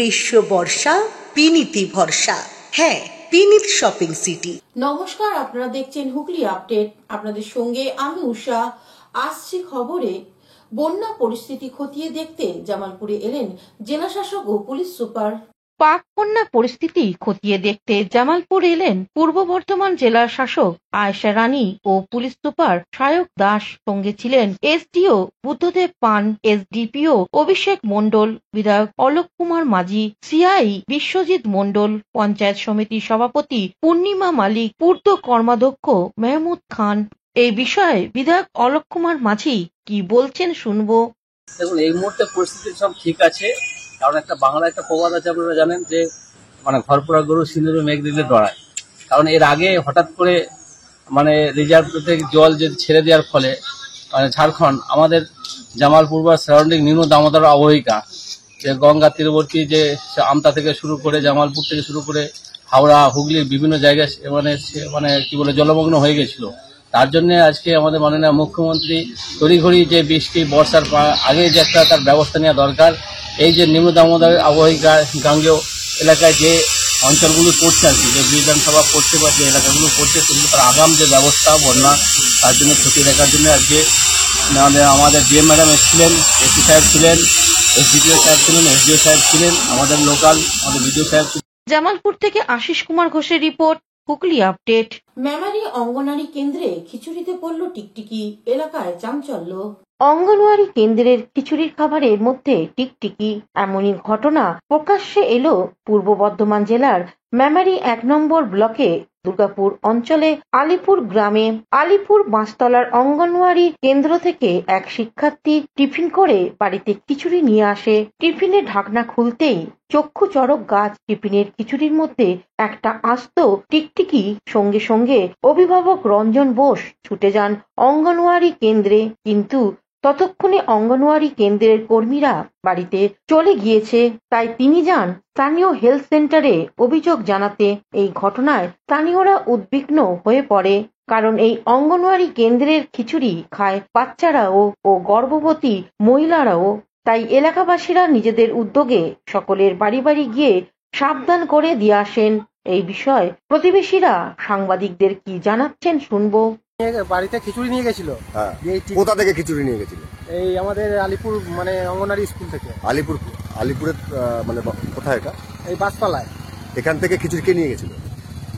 গ্রীষ্ম বর্ষা বিনীতি ভরসা। হ্যাঁ, বিনীত শপিং সিটি। নমস্কার, আপনারা দেখছেন হুগলি আপডেট। আপনাদের সঙ্গে আমি উষা। আসছি খবরে। বন্যা পরিস্থিতি খতিয়ে দেখতে জামালপুরে এলেন জেলা শাসক ও পুলিশ সুপার। পাক বন্যা পরিস্থিতি খতিয়ে দেখতে জামালপুর এলেন পূর্ব বর্ধমান জেলার শাসক আয়েশা রানী ও পুলিশ সুপার সায়ক দাস। সঙ্গে ছিলেন এসডিও বুদ্ধদেব পান, এসডিপিও অভিষেক মণ্ডল, বিধায়ক অলোক কুমার মাঝি, সিআই বিশ্বজিৎ মণ্ডল, পঞ্চায়েত সমিতির সভাপতি পূর্ণিমা মালিক, পূর্ত কর্মাধ্যক্ষ মেহমুদ খান। এই বিষয়ে বিধায়ক অলোক কুমার মাঝি কি বলছেন শুনবো। দেখুন, এই মুহূর্তে পরিস্থিতি সব ঠিক আছে, কারণ একটা বাংলা একটা প্রবাদ আছে, আপনারা জানেন যে ঘর পোড়া গরু সিঁদুরে মেঘ দিলে ডরায়। কারণ এর আগে হঠাৎ করে রিজার্ভ থেকে জল যে ছেড়ে দেওয়ার ফলে ঝাড়খণ্ড আমাদের জামালপুর বা সারাউন্ডিং নিম্ন দামোদর অববাহিকা যে গঙ্গা তীরবর্তী যে আমতা থেকে শুরু করে জামালপুর থেকে শুরু করে হাওড়া হুগলির বিভিন্ন জায়গায় জলমগ্ন হয়ে গেছিল। তার জন্য আজকে আমাদের মাননীয় মুখ্যমন্ত্রী তড়িঘড়ি যে বৃষ্টি বর্ষার আগে যে একটা তার ব্যবস্থা নেওয়া দরকার, এই যে নিম্ন দামোদর অববাহিকা গাঙ্গেয় এলাকায় যে অঞ্চলগুলো পড়ছে আর কি, যে বিধানসভা পড়ছে বা যে এলাকাগুলো পড়ছে, সেগুলো তার আগাম যে ব্যবস্থা বন্যা তার জন্য ক্ষতি দেখার জন্য আজকে আমাদের ডিএম ম্যাডাম এসেছিলেন, এসপি সাহেব ছিলেন, এসডিপিও সাহেব ছিলেন, এসডিও সাহেব ছিলেন, আমাদের লোকাল আমাদের বিডিও সাহেব ছিলেন। জামালপুর থেকে আশিস কুমার ঘোষের রিপোর্ট, হুগলি আপডেট। মেমারি অঙ্গনারী কেন্দ্রে খিচুড়িতে পড়ল টিকটিকি, এলাকায় চাঞ্চল্য। অঙ্গনওয়াড়ি কেন্দ্রের খিচুড়ির খাবারের মধ্যে টিকটিকি, এমনই ঘটনা প্রকাশ্যে এলো পূর্ব বর্ধমান জেলার মেমারি 1 নম্বর ব্লকে দুর্গাপুর অঞ্চলে আলিপুর গ্রামে। আলিপুর বাঁশতলার অঙ্গনওয়াড়ি কেন্দ্র থেকে এক শিক্ষার্থী টিফিন করে বাড়িতে খিচুড়ি নিয়ে আসে। টিফিনের ঢাকনা খুলতেই চক্ষু চড়ক গাছ টিফিনের খিচুড়ির মধ্যে একটা আস্ত টিকটিকি। সঙ্গে সঙ্গে অভিভাবক রঞ্জন বোস ছুটে যান অঙ্গনওয়াড়ি কেন্দ্রে, কিন্তু ততক্ষণে অঙ্গনওয়াড়ি কেন্দ্রের কর্মীরা বাড়িতে চলে গিয়েছে। তাই তিনি যান স্থানীয় হেলথ সেন্টারে অভিযোগ জানাতে। এই ঘটনায় স্থানীয়রা উদ্বিগ্ন হয়ে পড়ে, কারণ এই অঙ্গনওয়াড়ি কেন্দ্রের খিচুড়ি খায় বাচ্চারাও ও গর্ভবতী মহিলারাও। তাই এলাকাবাসীরা নিজেদের উদ্যোগে সকলের বাড়ি বাড়ি গিয়ে সাবধান করে দিয়ে আসেন। এই বিষয়ে প্রতিবেশীরা সাংবাদিকদের কি জানাচ্ছেন শুনবো। বাড়িতে খিচুড়ি নিয়ে গেছিল। কোথা থেকে খিচুড়ি নিয়ে গেছিল? এই আমাদের আলিপুর অঙ্গনারী স্কুল থেকে। আলিপুরের কোথায় এটা? এই বাসপালায়। এখান থেকে খিচুড়ি কে নিয়ে গেছিল?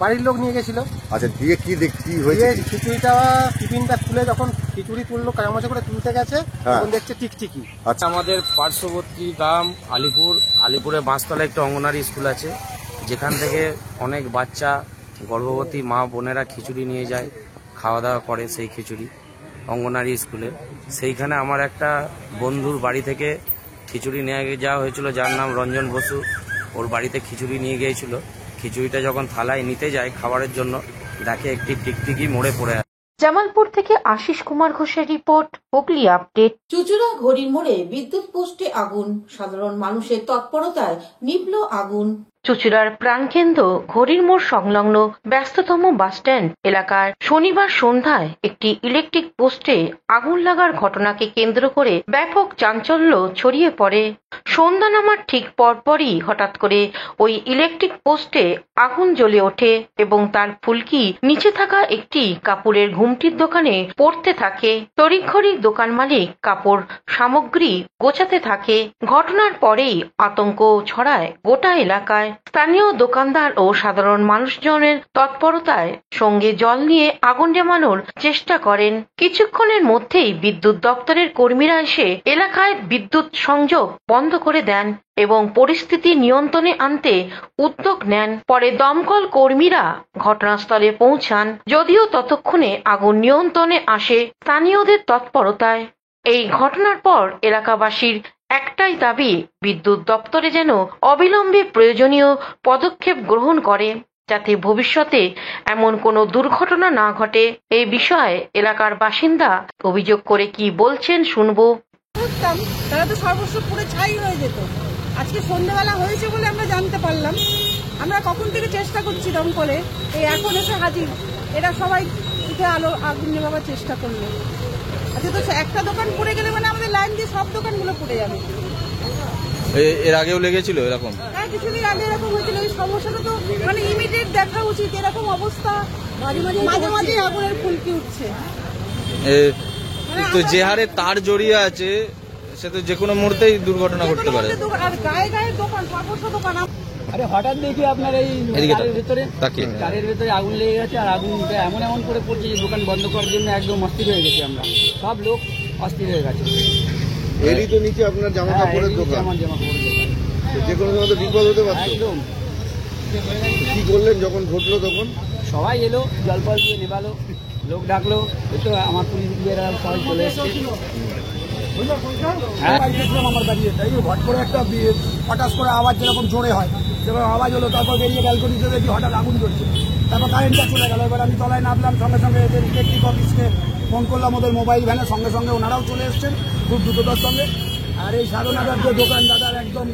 বাড়ির লোক নিয়ে গেছিল। আচ্ছা, দিয়ে কি হয়েছে? খিচুড়িটা টিফিনটা খুলে যখন খিচুড়ি তুললো, চামচে করে তুলতে গেছে, তখন দেখছে টিকটিকি। আচ্ছা, আমাদের পার্শ্ববর্তী গ্রাম আলিপুরে বাঁশতলা একটা অঙ্গনারী স্কুল আছে, যেখান থেকে অনেক বাচ্চা গর্ভবতী মা বোনেরা খিচুড়ি নিয়ে যায়, খাওয়া দাওয়া করে সেই খিচুড়ি অঙ্গনারী স্কুলে। সেইখানে আমার একটা বন্ধুর বাড়ি থেকে খিচুড়ি নিয়ে যাওয়া হয়েছিল, যার নাম রঞ্জন বসু। ওর বাড়িতে খিচুড়ি নিয়ে গিয়েছিল। খিচুড়িটা যখন থালায় নিতে যায় খাবারের জন্য, দেখে একটি টিকটিকি মরে পড়ে আছে। জামালপুর থেকে আশিস কুমার ঘোষের রিপোর্ট, হুগলি আপডেট। চুচুড়া ঘড়ির মোড়ে বিদ্যুৎ পোস্টে আগুন, সাধারণ মানুষের তৎপরতায় নিভল আগুন। চুচুড়ার প্রাণকেন্দ্র ঘড়ির মোড় সংলগ্ন ব্যস্ততম বাসস্ট্যান্ড এলাকার শনিবার সন্ধ্যায় একটি ইলেকট্রিক পোস্টে আগুন লাগার ঘটনাকে কেন্দ্র করে ব্যাপক চাঞ্চল্য ছড়িয়ে পড়ে। সন্ধ্যা নামার ঠিক পরপরই হঠাৎ করে ওই ইলেকট্রিক পোস্টে আগুন জ্বলে ওঠে এবং তার ফুলকি নিচে থাকা একটি কাপড়ের ঘুমটির দোকানে পড়তে থাকে। তড়িঘড়ি দোকান মালিক কাপড় সামগ্রী গোছাতে থাকে। ঘটনার পরেই আতঙ্ক ছড়ায় গোটা এলাকায়। স্থানীয় দোকানদার ও সাধারণ মানুষজনের তৎপরতায় সঙ্গে জল নিয়ে আগুন নেভানোর চেষ্টা করেন। কিছুক্ষণের মধ্যেই বিদ্যুৎ দপ্তরের কর্মীরা এসে এলাকায় বিদ্যুৎ সংযোগ বন্ধ করে দেন এবং পরিস্থিতি নিয়ন্ত্রণে আনতে উদ্যোগ নেন। পরে দমকল কর্মীরা ঘটনাস্থলে পৌঁছান, যদিও ততক্ষণে আগুন নিয়ন্ত্রণে আসে স্থানীয়দের তৎপরতায়। এই ঘটনার পর এলাকাবাসীর একটাই দাবি, বিদ্যুৎ দপ্তরে যেন অবিলম্বে প্রয়োজনীয় পদক্ষেপ গ্রহণ করে, যাতে ভবিষ্যতে এমন কোনো দুর্ঘটনা না ঘটে। এই বিষয়ে এলাকার বাসিন্দা অভিযোগ করে কি বলছেন শুনবো। তারা তো সর্বস্ব পুরো ছাই হয়ে যেত। আজকে সন্ধ্যাবেলা হয়েছে বলে আমরা জানতে পারলাম। আমরা কখন থেকে চেষ্টা করছি দমকলে, এই এখন এসে হাজির। এরা সবাই আগুন নেভাবার চেষ্টা করলো। আচ্ছা, তো একটা দোকান পুড়ে গেলে আমাদের লাইন দিয়ে সব দোকানগুলো পুড়ে যাবে। এর আগেও লেগেছিল এরকম? হ্যাঁ, কিছুদিন আগে এরকম হয়েছিল। এই সমস্যাটা তো মানে ইমিডিয়েট দেখা উচিত। এরকম অবস্থা মাঝে মাঝে আগুনের ফুলকি উঠছে। তো যে হারে তার জড়িয়ে আছে সে তো যে কোনো মুহূর্তেই দুর্ঘটনা ঘটতে পারে। আর গায়ে গায়ে দোকান, সর্বস্ব দোকান। আরে হঠাৎ দেখি আপনার এই গাড়ির ভেতরে আগুন লেগে গেছে, আর আগুনটা এমন করে পড়ছে যে দোকান বন্ধ করার জন্য একদম অস্থির হয়ে গেছি আমরা, সব লোক অস্থির হয়ে গেছে। এরই তো নিচে আপনার জামা কাপড়ের দোকান, আমার জামা কাপড়ের দোকান, যে কোনো সময় তো বিপদ হতে পারত। একদম। কি করলেন যখন ঘটলো? তখন সবাই এলো, জল ফল দিয়ে নেবালো, লোক ডাকলো, এই তো আমার পুলিশ দিদিরা সবাই চলে এসছে। আমার দাঁড়িয়ে হট করে একটা হঠাৎ করে আওয়াজ যেরকম জোরে হয় সেরকম আওয়াজ হলো। তারপর বেরিয়ে ব্যালকনিতে দেখি হঠাৎ আগুন জ্বলছে। তারপর কারেন্টটা চলে গেল। এবার আমি তলায় নামলাম, সঙ্গে সঙ্গে এদের ইলেকট্রিক অফিসকে ফোন করলাম, ওদের মোবাইল ভ্যানের সঙ্গে সঙ্গে ওনারাও চলে এসছেন খুব দ্রুততার সঙ্গে। আর এই সাধনাদার যে দোকান দাদার একদম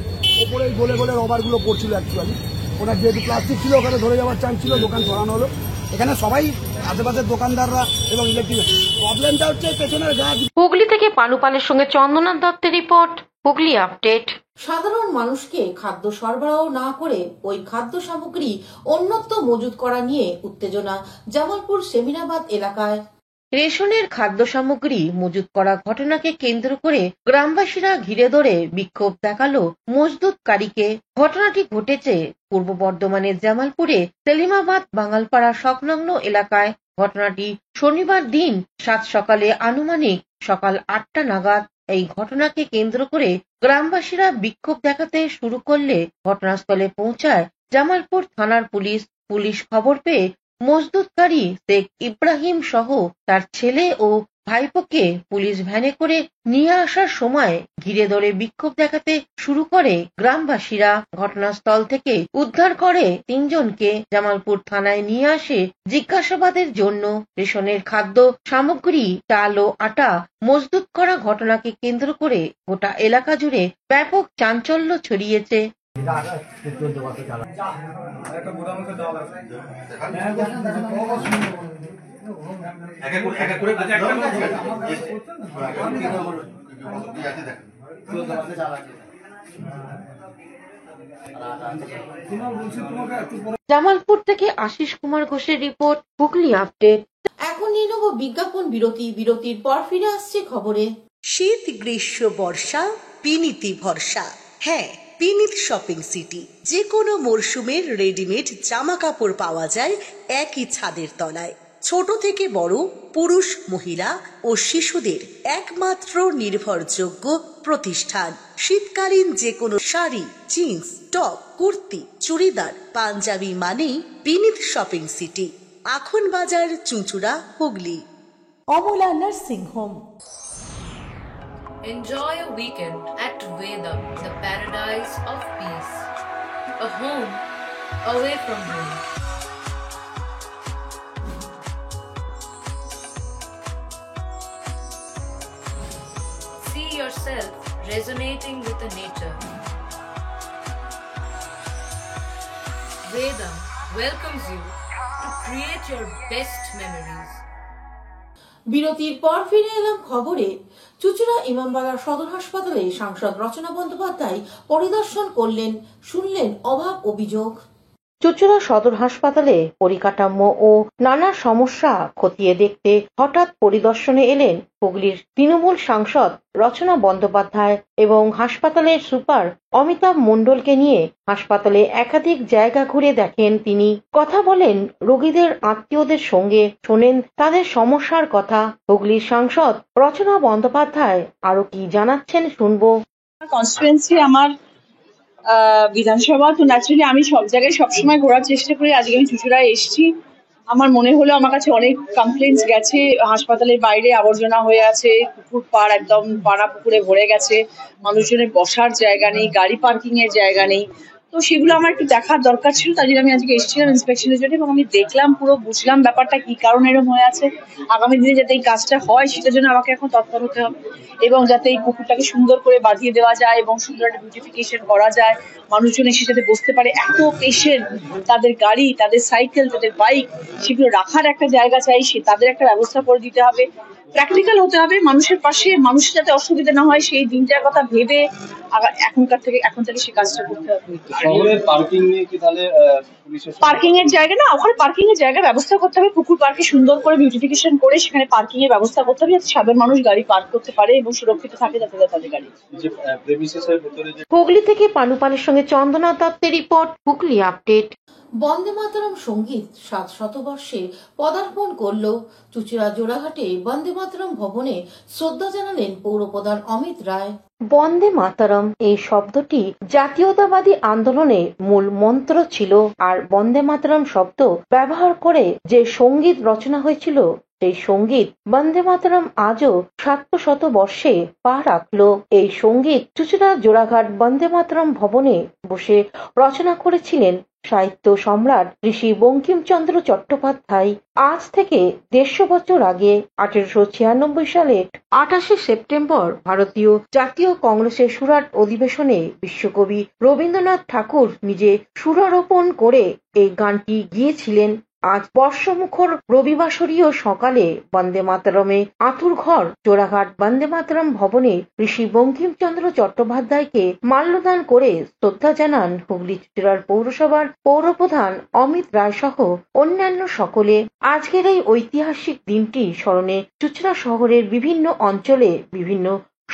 ওপরেই গলে গলে রবারগুলো পড়ছিল। অ্যাকচুয়ালি ওনার যেহেতু প্লাস্টিক ছিল ওখানে ধরে যাওয়ার চান্স ছিল, দোকান সরানো হলো। এখানে সবাই আশেপাশের দোকানদাররা এবং ইলেকট্রিক প্রবলেমটা হচ্ছে পেছনের গাছ। হুগলি থেকে পানুপালের সঙ্গে চন্দ্রনাথ দত্তের রিপোর্ট, হুগলি আপডেট। সাধারণ মানুষকে খাদ্য সরবরাহ না করে ওই খাদ্য সামগ্রী অন্যত্র মজুত করা নিয়ে উত্তেজনা জামালপুর সেমিনাবাদ এলাকায়। রেশনের খাদ্য সামগ্রী মজুত করা ঘটনাকে কেন্দ্র করে গ্রামবাসীরা ঘিরে ধরে বিক্ষোভ দেখালো মজদুতকারীকে। ঘটনাটি ঘটেছে পূর্ব বর্ধমানের জামালপুরে সেলিমাবাদ বাঙালপাড়া সংলগ্ন এলাকায়। ঘটনাটি শনিবার দিন 7 সকালে আনুমানিক সকাল 8টা নাগাদ। এই ঘটনাকে কেন্দ্র করে গ্রামবাসীরা বিক্ষোভ দেখাতে শুরু করলে ঘটনাস্থলে পৌঁছায় জামালপুর থানার পুলিশ। পুলিশ খবর পেয়ে মজদুতকারী শেখ ইব্রাহিম সহ তার ছেলে ও ভাইপোকে পুলিশ ভ্যানে করে নিয়ে আসার সময় ঘিরে ধরে বিক্ষোভ দেখাতে শুরু করে গ্রামবাসীরা। ঘটনাস্থল থেকে উদ্ধার করে 3 জনকে জামালপুর থানায় নিয়ে আসে জিজ্ঞাসাবাদের জন্য। রেশনের খাদ্য সামগ্রী, চাল ও আটা মজদুত করা ঘটনাকে কেন্দ্র করে গোটা এলাকা জুড়ে ব্যাপক চাঞ্চল্য ছড়িয়েছে। জামালপুর থেকে আশিস কুমার ঘোষের রিপোর্ট, হুগলি আপডেট। এখন নিয়ে নেব বিজ্ঞাপন বিরতি। বিরতির পর ফিরে আসছে খবরে। শীত, গ্রীষ্ম, বর্ষা, পিনিতি ভরসা। হ্যাঁ, পিনিত শপিং সিটি। যে কোনো মরশুমের রেডিমেড জামা কাপড় পাওয়া যায় একই ছাদের তলায়। ছোট থেকে বড়, পুরুষ, মহিলা ও শিশুদের একমাত্র নির্ভরযোগ্য প্রতিষ্ঠান। শীতকালীন যে কোনো শাড়ি, জিন্স, টপ, কুর্তি, চুড়িদার, পাঞ্জাবি মানেই পিনিত শপিং সিটি। আখন বাজার, চুঁচুড়া, Hooghly. Amala nursing home. Enjoy a weekend at Vedam, the paradise of peace. A home away from home. See yourself resonating with the nature. Vedam welcomes you to create your best memories. বিরতির পর ফিরে এলাম খবরে। চুঁচুড়া ইমামবাড়া সদর হাসপাতালে সাংসদ রচনা বন্দ্যোপাধ্যায় পরিদর্শন করলেন, শুনলেন অভাব অভিযোগ। চুঁচুড়া সদর হাসপাতালে পরিকাঠামো ও নানা সমস্যা খতিয়ে দেখতে হঠাৎ পরিদর্শনে এলেন হুগলির তৃণমূল সাংসদ রচনা বন্দ্যোপাধ্যায় এবং হাসপাতালের সুপার অমিতাভ মণ্ডলকে নিয়ে হাসপাতালে একাধিক জায়গা ঘুরে দেখেন তিনি। কথা বলেন রোগীদের আত্মীয়দের সঙ্গে, শোনেন তাদের সমস্যার কথা। হুগলির সাংসদ রচনা বন্দ্যোপাধ্যায় আরো কি জানাচ্ছেন শুনবো। কনস্টিটুয়েন্সি আমার বিধানসভা, তো ন্যাচারালি আমি সব জায়গায় সবসময় ঘোরার চেষ্টা করি। আজকে আমি চুঁচুড়ায় এসেছি। আমার মনে হলো আমার কাছে অনেক কমপ্লেন্টস গেছে, হাসপাতালের বাইরে আবর্জনা হয়ে আছে, পুকুর পাড় একদম পাড়া পুকুরে ভরে গেছে, মানুষজনের বসার জায়গা নেই, গাড়ি পার্কিং এর জায়গা নেই। তো সেগুলো আমার একটু দেখার দরকার ছিল, তাই জন্য আমি আজকে এসেছিলাম ইন্সপেকশনের জন্য, এবং আমি দেখলাম, পুরো বুঝলাম ব্যাপারটা কি কারণে এরকম হয়ে আছে। আগামী দিনে যাতে এই কাজটা হয় সেটার জন্য আমাকে এখন তৎপর হতে হবে, এবং যাতে এই পুকুরটাকে সুন্দর করে বাঁধিয়ে দেওয়া যায় এবং সুন্দর একটা বিউটিফিকেশন করা যায়, মানুষজন এসে যাতে বসতে পারে। এত পেশেন্ট, তাদের গাড়ি, তাদের সাইকেল, তাদের বাইক, সেগুলো রাখার একটা জায়গা চাই, তাদের একটা ব্যবস্থা করে দিতে হবে। প্র্যাকটিক্যাল হতে হবে, মানুষের পাশে, মানুষের যাতে অসুবিধা না হয় সেই দিনটার কথা ভেবে এখন থেকে সেই কাজটা করতে হবে। শহরের পার্কিং নিয়ে কি তাহলে পার্কিং এর জায়গা না, ওখানে পার্কিং এর জায়গা ব্যবস্থা করতে হবে, পুকুর পার্কে সুন্দর করে বিউটিফিকেশন করে সেখানে পার্কিং এর ব্যবস্থা করতে হবে, যাতে সাধারণ মানুষ গাড়ি পার্ক করতে পারে এবং সুরক্ষিত থাকে যাতে তাদের গাড়ি। হুগলি থেকে পানুপালের সঙ্গে চন্দনা দত্তের রিপোর্ট, হুগলি আপডেট। বন্দে মাতরম সঙ্গীত 7 শতবর্ষে পদার্পণ করল। চুঁচুড়া জোড়াঘাটে বন্দে মাতরম ভবনে শ্রদ্ধা জানালেন পৌরপ্রধান অমিত রায়। বন্দে মাতরম এই শব্দটি জাতীয়তাবাদী আন্দোলনে মূল মন্ত্র ছিল, আর বন্দে মাতরম শব্দ ব্যবহার করে যে সঙ্গীত রচনা হয়েছিল সেই সঙ্গীত বন্দে মাতরম আজও 700 বর্ষে পা রাখল। এই সঙ্গীত চুঁচুড়া জোড়াঘাট বন্দে মাতরম ভবনে বসে রচনা করেছিলেন সাহিত্য সম্রাট ঋষি বঙ্কিমচন্দ্র চট্টোপাধ্যায়। আজ থেকে 150 বছর আগে 1896 সালে 28 সেপ্টেম্বর ভারতীয় জাতীয় কংগ্রেসের সুরাট অধিবেশনে বিশ্বকবি রবীন্দ্রনাথ ঠাকুর নিজে সুরারোপণ করে এই গানটি গিয়েছিলেন। আজ বর্ষমুখর রবিবাসরীয় সকালে বন্দে মাতরমে আঁতুর ঘর জোড়াঘাট বন্দে মাতরম ভবনে ঋষি বঙ্কিমচন্দ্র চট্টোপাধ্যায়কে মাল্যদান করে শ্রদ্ধা জানান হুগলি চুঁচুড়ার পৌরসভার পৌরপ্রধান অমিত রায় সহ অন্যান্য সকলে। আজকের এই ঐতিহাসিক দিনটি স্মরণে চুঁচুড়া শহরের বিভিন্ন অঞ্চলে বিভিন্ন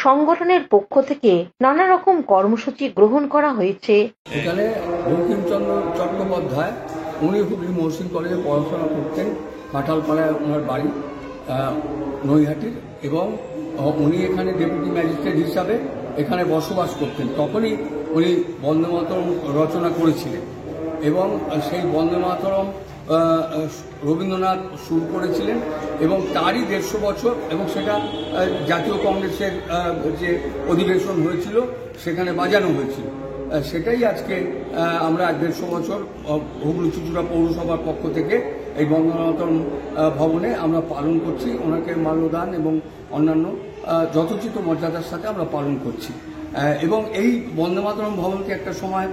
সংগঠনের পক্ষ থেকে নানা রকম কর্মসূচি গ্রহণ করা হয়েছে। এখানে বঙ্কিমচন্দ্র চট্টোপাধ্যায় উনি হুগলি মহসিন কলেজে পড়াশোনা করতেন, কাঁঠালপাড়ায় ওনার বাড়ি নৈহাটির, এবং উনি এখানে ডেপুটি ম্যাজিস্ট্রেট হিসাবে এখানে বসবাস করতেন। তখনই উনি বন্দে মাতরম রচনা করেছিলেন এবং সেই বন্দে মাতরম রবীন্দ্রনাথ সুর করেছিলেন এবং তারই 150 বছর, এবং সেটা জাতীয় কংগ্রেসের যে অধিবেশন হয়েছিল সেখানে বাজানো হয়েছিল। সেটাই আজকে আমরা 150 বছর হুগলি চুঁচুড়া পৌরসভার পক্ষ থেকে এই বন্দে মাতরম ভবনে আমরা পালন করছি। ওনাকে মাল্যদান এবং অন্যান্য যথোচিত মর্যাদার সাথে আমরা পালন করছি। এবং এই বন্দে মাতরম ভবনকে একটা সময়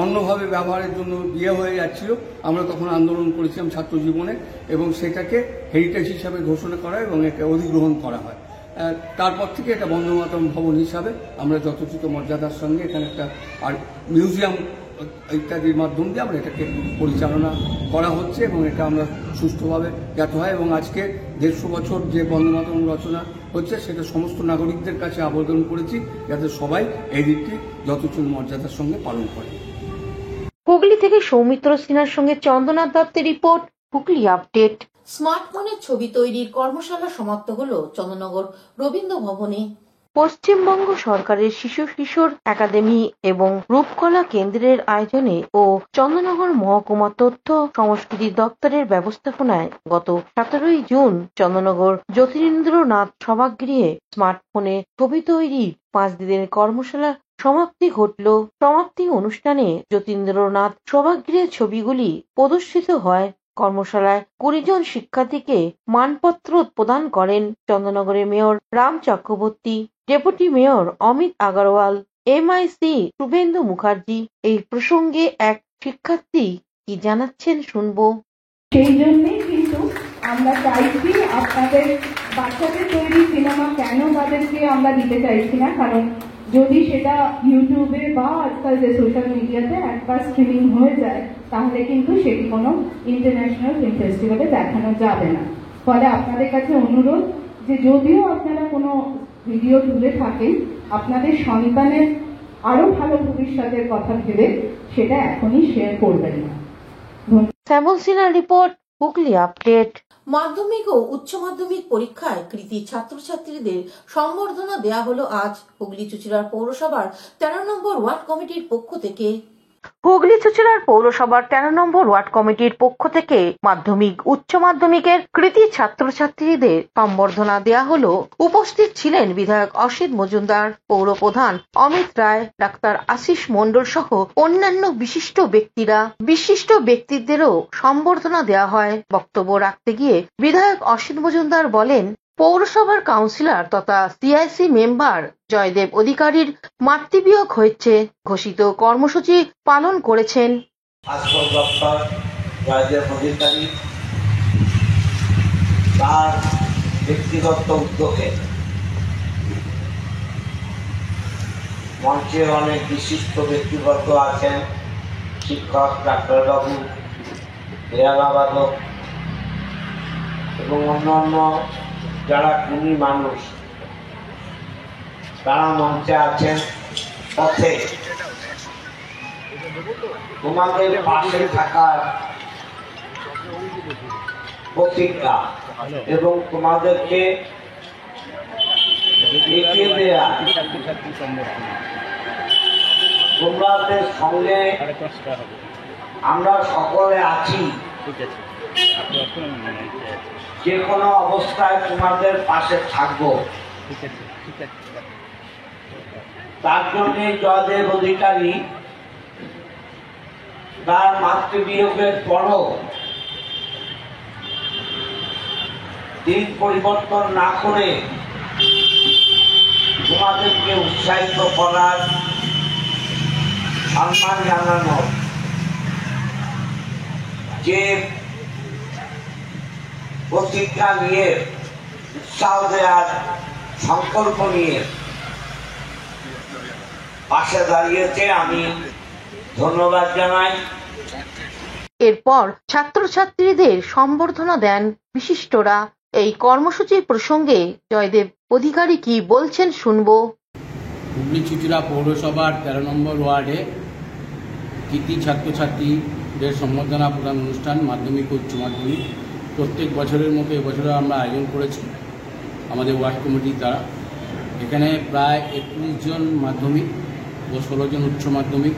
অন্যভাবে ব্যবহারের জন্য দিয়ে হয়ে যাচ্ছিল, আমরা তখন আন্দোলন করেছিলাম ছাত্র জীবনে, এবং সেটাকে হেরিটেজ হিসাবে ঘোষণা করা এবং একে অধিগ্রহণ করা হয়। তারপর থেকে এটা বন্দে মাতরম ভবন হিসাবে আমরা যথোচিত মর্যাদার সঙ্গে এখানে একটা আর মিউজিয়াম ইত্যাদির মাধ্যম দিয়ে আমরা এটাকে পরিচালনা করা হচ্ছে এবং এটা আমরা সুষ্ঠুভাবে যাতে হয়। এবং আজকে 150 বছর যে বন্দে মাতরম রচনা হচ্ছে সেটা সমস্ত নাগরিকদের কাছে আবেদন করেছি যাতে সবাই এই দিকটি যথোচিত মর্যাদার সঙ্গে পালন করে। হুগলি থেকে সৌমিত্র সিনহার সঙ্গে চন্দনা দত্তের রিপোর্ট, হুগলি আপডেট। স্মার্টফোনের ছবি তৈরির কর্মশালা সমাপ্ত হলো চন্দ্রনগর রবীন্দ্র ভবনে। পশ্চিমবঙ্গ সরকারের শিশু কিশোর একাডেমি এবং রূপকলা কেন্দ্রের আয়োজনে ও চন্দ্রনগর মহকুমা তথ্য সংস্কৃতি দপ্তরের ব্যবস্থাপনায় গত 17 জুন চন্দ্রনগর যতীন্দ্রনাথ সভাগৃহে স্মার্টফোনে ছবি তৈরি 5 দিনের কর্মশালা সমাপ্তি ঘটল। সমাপ্তি অনুষ্ঠানে যতীন্দ্রনাথ সভাগৃহের ছবিগুলি প্রদর্শিত হয়। কর্মশালায় 20 জন শিক্ষার্থীকে মানপত্র প্রদান করেন চন্দ্রনগরের mayor Ram Chakraborty, deputy mayor Amit Agarwal, MIC Suvendu Mukherjee. এই প্রসঙ্গে এক শিক্ষার্থী কি জানাচ্ছেন শুনবো। সেই জন্যই কিন্তু আমরা চাইছি আপনাদের বাচ্চাদের তৈরি সিনেমা কেন তাদেরকে আমরা দিতে চাইছি না, কারণ যদি সেটা ইউটিউবে বা আজকাল যে সোশ্যাল মিডিয়াতে একবার স্ট্রিমিং হয়ে যায় তাহলে কিন্তু সেটি কোনো ইন্টারন্যাশনাল ফিল্ম ফেস্টিভ্যালে দেখানো যাবে না। ফলে আপনাদের কাছে অনুরোধ যে যদিও আপনারা কোনো ভিডিও তুলে থাকেন, আপনাদের সন্তানের আরো ভালো ভবিষ্যতের কথা ভেবে সেটা এখনই শেয়ার করবেন না। শ্যামল সিনহার রিপোর্ট, হুগলি আপডেট। মাধ্যমিক ও উচ্চ মাধ্যমিক পরীক্ষায় কৃতী ছাত্রছাত্রীদের সংবর্ধনা দেয়া হলো আজ হুগলি চুঁচুড়ার পৌরসভার 13 নম্বর ওয়ার্ড কমিটির পক্ষ থেকে। হুগলি চুঁচুড়ার পৌরসভার 13 নম্বর ওয়ার্ড কমিটির পক্ষ থেকে মাধ্যমিক উচ্চ মাধ্যমিকের কৃতী ছাত্রছাত্রীদের সম্বর্ধনা দেয়া হলো। উপস্থিত ছিলেন বিধায়ক অসিত মজুমদার, পৌর প্রধান অমিত রায়, ডাক্তার আশিস মণ্ডল সহ অন্যান্য বিশিষ্ট ব্যক্তিদেরও সম্বর্ধনা দেওয়া হয়। বক্তব্য রাখতে গিয়ে বিধায়ক অসিত মজুমদার বলেন, পৌরসভার কাউন্সিলর তথা CIC মেম্বার জয়দেব অধিকারীর মাতৃবিয়োগ হয়েছে। ঘোষিত কর্মসূচি পালন করেছেন। জয়দেব অধিকারী তার ব্যক্তিগত উদ্যোগে মঞ্চে অনেক বিশিষ্ট ব্যক্তিবর্গ আছেন, শিক্ষক, ডাক্তারবাবু, বেয়ালাবাদক এবং অন্যান্য যারা গুণী মানুষ তারা মঞ্চে আছেন। পথে তোমাদের পাশে থাকার প্রতিজ্ঞা এবং তোমাদেরকে এগিয়ে দেয়া, তোমাদের সঙ্গে আমরা সকলে আছি, যে কোনো অবস্থায় তোমাদের পাশে থাকবো। তার জন্য জয়দেব অধিকারী তার মাতৃবিয়োগের পরও দিন পরিবর্তন না করে তোমাদেরকে উৎসাহিত করার, সম্মান জানানোর যে প্রতিজ্ঞা নিয়ে, উৎসাহ দেওয়ার সংকল্প নিয়ে পাশে দাঁড়িয়েছে, আমি ধন্যবাদ জানাই। এরপর ছাত্রছাত্রীদের সম্বর্ধনা দেন বিশিষ্টরা। এই কর্মসূচির প্রসঙ্গে জয়দেব অধিকারী কি বলছেন শুনবো। হুগলি চুঁচুড়া পৌরসভার 13 নম্বর ওয়ার্ডে কৃতি ছাত্রছাত্রীদের সম্বর্ধনা প্রদান অনুষ্ঠান, মাধ্যমিক ও উচ্চ মাধ্যমিক প্রত্যেক বছরের মতো এবছরও আমরা আয়োজন করেছি আমাদের ওয়ার্ড কমিটির দ্বারা। এখানে প্রায় 31 জন মাধ্যমিক ও 16 জন উচ্চ মাধ্যমিক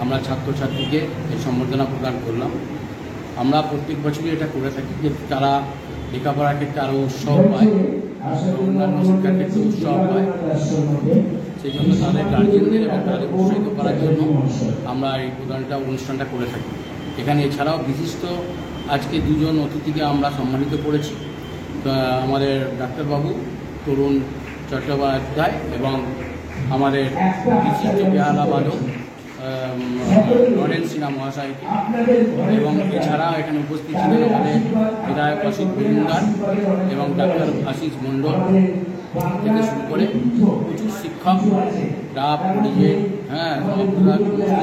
আমরা ছাত্রছাত্রীকে এই সম্বর্ধনা প্রদান করলাম। আমরা প্রত্যেক বছরই এটা করে থাকি যে তারা লেখাপড়ার ক্ষেত্রে আরও উৎসাহ পায়, অন্যান্য শিক্ষার ক্ষেত্রে উৎসাহ পায়, সেই জন্য তাদের গার্জেনদের এবং তাদের উৎসাহিত করার জন্য আমরা এই অনুষ্ঠানটা করে থাকি। এখানে এছাড়াও বিশিষ্ট আজকে 2 জন অতিথিকে আমরা সম্মানিত করেছি। আমাদের ডাক্তারবাবু তরুণ চট্টোপাধ্যায় এবং আমাদের বিশিষ্ট বেহালাবাদক লরেন্স সিনহা মহাশয়কে, এবং এছাড়াও এখানে উপস্থিত ছিলেন আমাদের বিধায়ক অসিত মজুমদার এবং ডাক্তার আশিস মণ্ডল থেকে শুরু করে প্রচুর শিক্ষক, ডাব, পরিজে,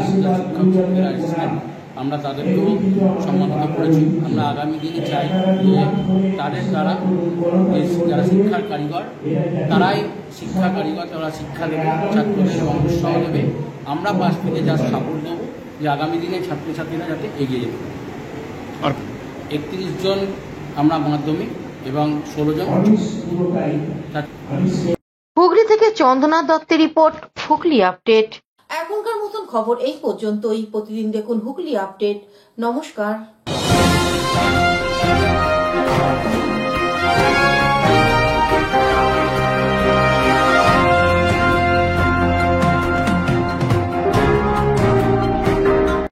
শিক্ষক শিক্ষিকা এসেছিলেন। আমরা তাদেরকেও সম্মানিত করেছি। আমরা আগামী দিনে চাই যে তাদের দ্বারা যারা শিক্ষার কারিগর তারাই শিক্ষা কারিগর, তারা শিক্ষা দেবে, ছাত্রদের এবং উৎসাহ দেবে। আমরা পাশ থেকে যা সাপোর্ট দেবো যে আগামী দিনে ছাত্রছাত্রীরা যাতে এগিয়ে যেতে পারে। 31 জন আমরা মাধ্যমিক এবং 16 জন। হুগলি থেকে চন্দনা দত্তের রিপোর্ট, হুগলি আপডেট। এখনকার মতন খবর এই পর্যন্তই। প্রতিদিন দেখুন হুগলি আপডেট। নমস্কার।